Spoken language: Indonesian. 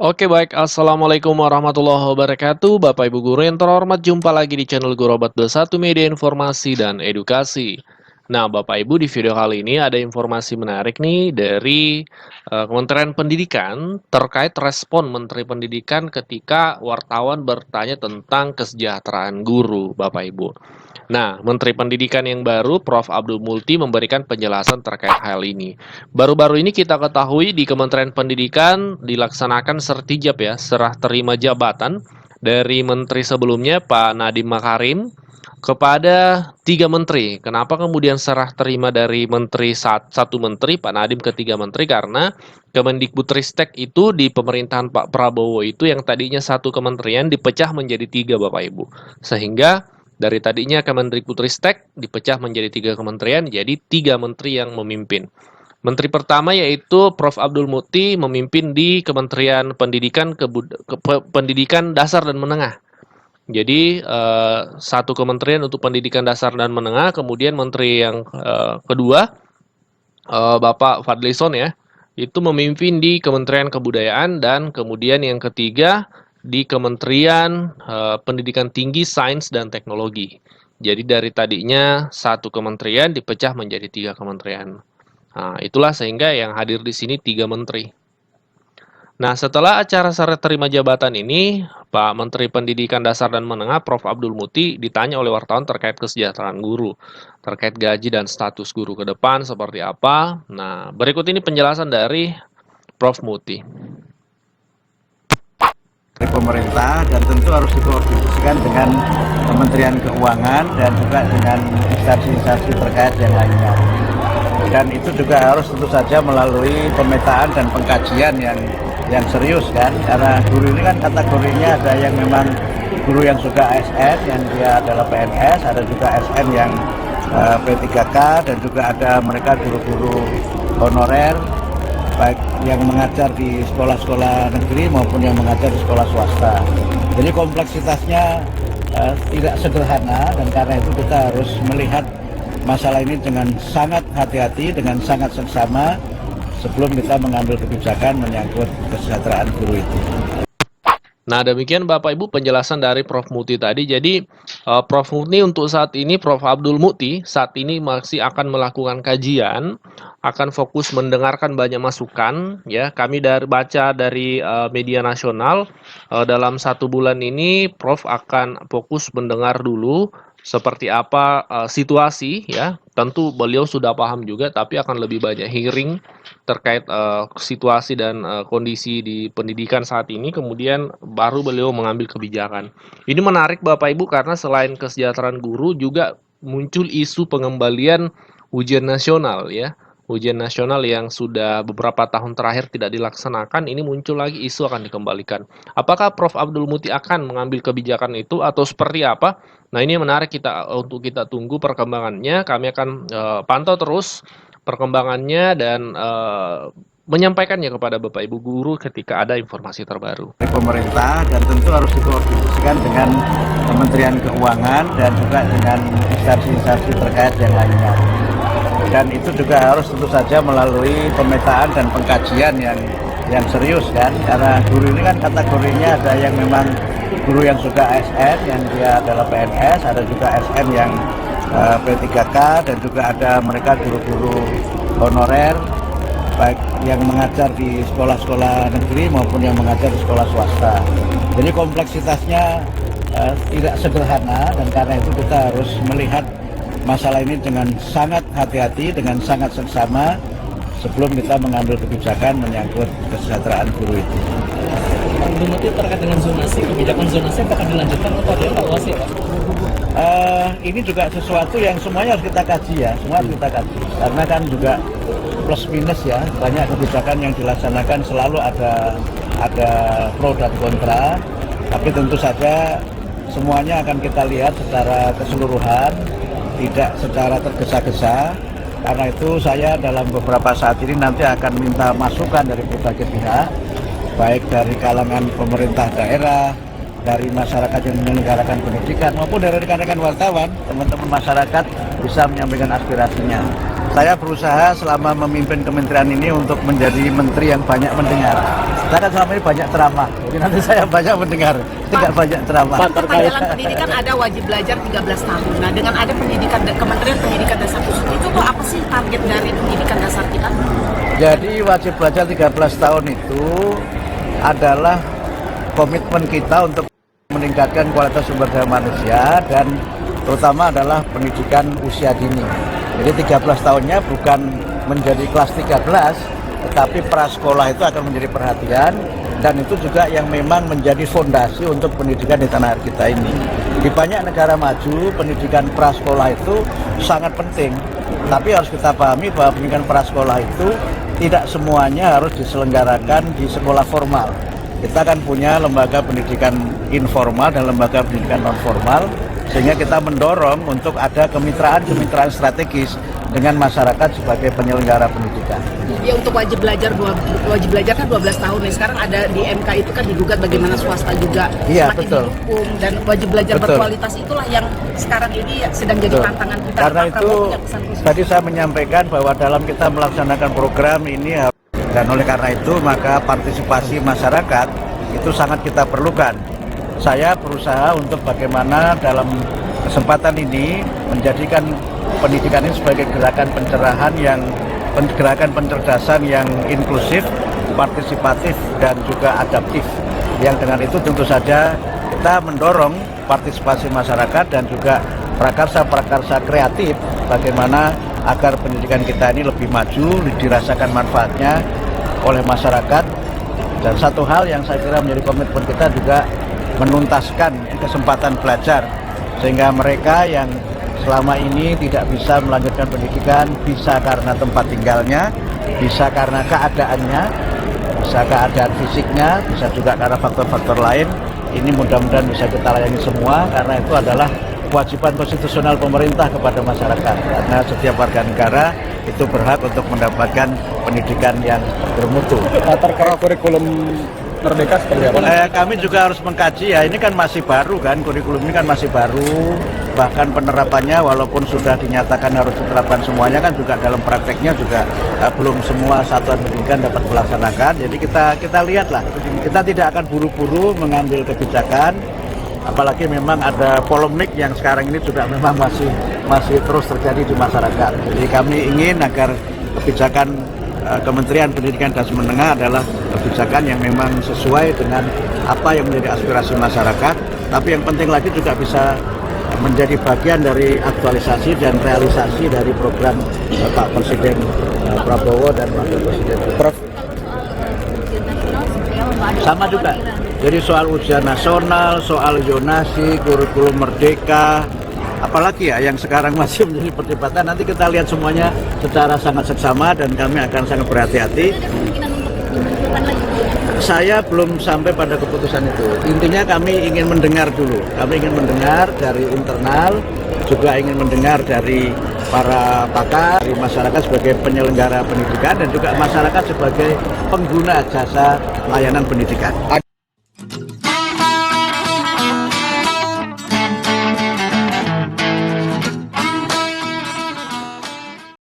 Oke baik, Assalamualaikum warahmatullahi wabarakatuh. Bapak Ibu Guru yang terhormat, jumpa lagi di channel Guru Obat Bersatu Media Informasi dan Edukasi. Nah Bapak Ibu, di video kali ini ada informasi menarik nih dari Kementerian Pendidikan terkait respon Menteri Pendidikan ketika wartawan bertanya tentang kesejahteraan guru, Bapak Ibu. Nah, Menteri Pendidikan yang baru, Prof. Abdul Multi, memberikan penjelasan terkait hal ini. Baru-baru ini kita ketahui di Kementerian Pendidikan dilaksanakan sertijab ya, serah terima jabatan dari menteri sebelumnya Pak Nadiem Makarim kepada 3 menteri. Kenapa kemudian serah terima dari satu menteri Pak Nadiem ke 3 menteri? Karena Kemendikbudristek itu di pemerintahan Pak Prabowo itu yang tadinya satu kementerian dipecah menjadi 3 Bapak Ibu. Sehingga dari tadinya Kemendikbudristek dipecah menjadi 3 kementerian, jadi 3 menteri yang memimpin. Menteri pertama yaitu Prof. Abdul Muti memimpin di Kementerian Pendidikan Pendidikan Dasar dan Menengah. Jadi satu kementerian untuk pendidikan dasar dan menengah, kemudian menteri yang kedua Bapak Fadlison ya, itu memimpin di Kementerian Kebudayaan, dan kemudian yang ketiga di Kementerian Pendidikan Tinggi, Sains dan Teknologi. Jadi dari tadinya satu kementerian dipecah menjadi 3 kementerian. Nah, itulah sehingga yang hadir di sini 3 menteri. Nah, setelah acara serah terima jabatan ini, Pak Menteri Pendidikan Dasar dan Menengah, Prof. Abdul Muti, ditanya oleh wartawan terkait kesejahteraan guru, terkait gaji dan status guru ke depan seperti apa. Nah, berikut ini penjelasan dari Prof. Muti. Dari pemerintah, dan tentu harus dikoordinasikan dengan Kementerian Keuangan dan juga dengan instansi-instansi terkait yang lainnya. Dan itu juga harus tentu saja melalui pemetaan dan pengkajian yang serius kan, karena guru ini kan kategorinya ada yang memang guru yang sudah ASN, yang dia adalah PNS, ada juga ASN yang P3K, dan juga ada mereka guru-guru honorer, baik yang mengajar di sekolah-sekolah negeri maupun yang mengajar di sekolah swasta. Jadi kompleksitasnya tidak sederhana, dan karena itu kita harus melihat masalah ini dengan sangat hati-hati, dengan sangat seksama sebelum kita mengambil kebijakan menyangkut kesejahteraan guru itu. Nah, demikian Bapak Ibu penjelasan dari Prof. Muti tadi. Jadi, Prof. Muti untuk saat ini, Prof. Abdul Muti saat ini masih akan melakukan kajian, akan fokus mendengarkan banyak masukan. Ya, kami baca dari media nasional, dalam 1 bulan ini Prof. akan fokus mendengar dulu seperti apa situasi ya. Tentu beliau sudah paham juga, tapi akan lebih banyak hearing terkait situasi dan kondisi di pendidikan saat ini, kemudian baru beliau mengambil kebijakan. Ini menarik Bapak Ibu karena selain kesejahteraan guru juga muncul isu pengembalian ujian nasional ya. Ujian nasional yang sudah beberapa tahun terakhir tidak dilaksanakan, ini muncul lagi isu akan dikembalikan. Apakah Prof. Abdul Muti akan mengambil kebijakan itu atau seperti apa? Nah, ini menarik untuk kita tunggu perkembangannya. Kami akan pantau terus perkembangannya dan menyampaikannya kepada Bapak Ibu guru ketika ada informasi terbaru. Dari pemerintah, dan tentu harus dikoordinasikan dengan Kementerian Keuangan dan juga dengan instansi-instansi terkait yang lainnya. Dan itu juga harus tentu saja melalui pemetaan dan pengkajian yang serius kan, karena guru ini kan kategorinya ada yang memang guru yang sudah ASN, yang dia adalah PNS, ada juga ASN yang P3K, dan juga ada mereka guru-guru honorer, baik yang mengajar di sekolah-sekolah negeri maupun yang mengajar di sekolah swasta. Jadi kompleksitasnya tidak sederhana, dan karena itu kita harus melihat masalah ini dengan sangat hati-hati, dengan sangat seksama sebelum kita mengambil kebijakan menyangkut kesejahteraan guru itu. Pak Bumuti, terkait dengan zonasi, kebijakan zonasi apakah dilanjutkan atau dievaluasi, Pak? Ini juga sesuatu yang semuanya harus kita kaji ya, semua harus kita kaji. Karena kan juga plus minus ya, banyak kebijakan yang dilaksanakan selalu ada pro dan kontra. Tapi tentu saja semuanya akan kita lihat secara keseluruhan, tidak secara tergesa-gesa. Karena itu saya dalam beberapa saat ini nanti akan minta masukan dari berbagai pihak, baik dari kalangan pemerintah daerah, dari masyarakat yang menyelenggarakan pendidikan, maupun dari rekan-rekan wartawan. Teman-teman masyarakat bisa menyampaikan aspirasinya. Saya berusaha selama memimpin kementerian ini untuk menjadi menteri yang banyak mendengar. Saya kan selama ini banyak ceramah, jadi nanti saya banyak mendengar, tidak banyak ceramah. Dalam pendidikan ada wajib belajar 13 tahun. Nah, dengan ada pendidikan Kementerian Pendidikan Dasar Khusus itu tuh apa sih target dari pendidikan dasar kita? Jadi wajib belajar 13 tahun itu adalah komitmen kita untuk meningkatkan kualitas sumber daya manusia dan terutama adalah pendidikan usia dini. Jadi 13 tahunnya bukan menjadi kelas 13, tetapi prasekolah itu akan menjadi perhatian dan itu juga yang memang menjadi fondasi untuk pendidikan di tanah air kita ini. Di banyak negara maju, pendidikan prasekolah itu sangat penting. Tapi harus kita pahami bahwa pendidikan prasekolah itu tidak semuanya harus diselenggarakan di sekolah formal. Kita kan punya lembaga pendidikan informal dan lembaga pendidikan non formal, sehingga kita mendorong untuk ada kemitraan strategis dengan masyarakat sebagai penyelenggara pendidikan. Ya, untuk wajib belajar kan 12 tahun nih. Sekarang ada di MK itu kan digugat bagaimana swasta juga Iya, semakin betul. didukung, dan wajib belajar Betul. berkualitas itulah yang sekarang ini sedang jadi Betul. tantangan kita. Karena Pak itu Prabowo punya pesan khusus. tadi saya menyampaikan bahwa dalam kita melaksanakan program ini dan oleh karena itu maka partisipasi masyarakat itu sangat kita perlukan. Saya berusaha untuk bagaimana dalam kesempatan ini menjadikan pendidikan ini sebagai gerakan pencerahan gerakan pencerdasan yang inklusif, partisipatif dan juga adaptif. Yang dengan itu tentu saja kita mendorong partisipasi masyarakat dan juga prakarsa-prakarsa kreatif bagaimana agar pendidikan kita ini lebih maju, dirasakan manfaatnya oleh masyarakat. Dan satu hal yang saya kira menjadi komitmen kita juga menuntaskan kesempatan belajar sehingga mereka yang selama ini tidak bisa melanjutkan pendidikan bisa karena tempat tinggalnya, bisa karena keadaannya, bisa keadaan fisiknya, bisa juga karena faktor-faktor lain. Ini mudah-mudahan bisa kita layani semua karena itu adalah kewajiban konstitusional pemerintah kepada masyarakat, karena setiap warga negara itu berhak untuk mendapatkan pendidikan yang bermutu. Terkait kurikulum Merdeka seperti apa? Kami juga harus mengkaji ya, ini kan masih baru kan, kurikulum ini kan masih baru, bahkan penerapannya walaupun sudah dinyatakan harus diterapkan semuanya kan juga dalam prakteknya juga belum semua satuan pendidikan dapat melaksanakan. Jadi kita lihatlah, kita tidak akan buru-buru mengambil kebijakan, apalagi memang ada polemik yang sekarang ini juga memang masih terus terjadi di masyarakat. Jadi kami ingin agar kebijakan Kementerian Pendidikan dan Menengah adalah kebijakan yang memang sesuai dengan apa yang menjadi aspirasi masyarakat, tapi yang penting lagi juga bisa menjadi bagian dari aktualisasi dan realisasi dari program Pak Presiden Prabowo dan Wakil Presiden Prof. Sama juga. Jadi soal ujian nasional, soal zonasi, kurikulum merdeka, apalagi ya yang sekarang masih menjadi perdebatan, nanti kita lihat semuanya secara sangat seksama dan kami akan sangat berhati-hati. Saya belum sampai pada keputusan itu. Intinya kami ingin mendengar dulu. Kami ingin mendengar dari internal, juga ingin mendengar dari para pakar, dari masyarakat sebagai penyelenggara pendidikan dan juga masyarakat sebagai pengguna jasa layanan pendidikan.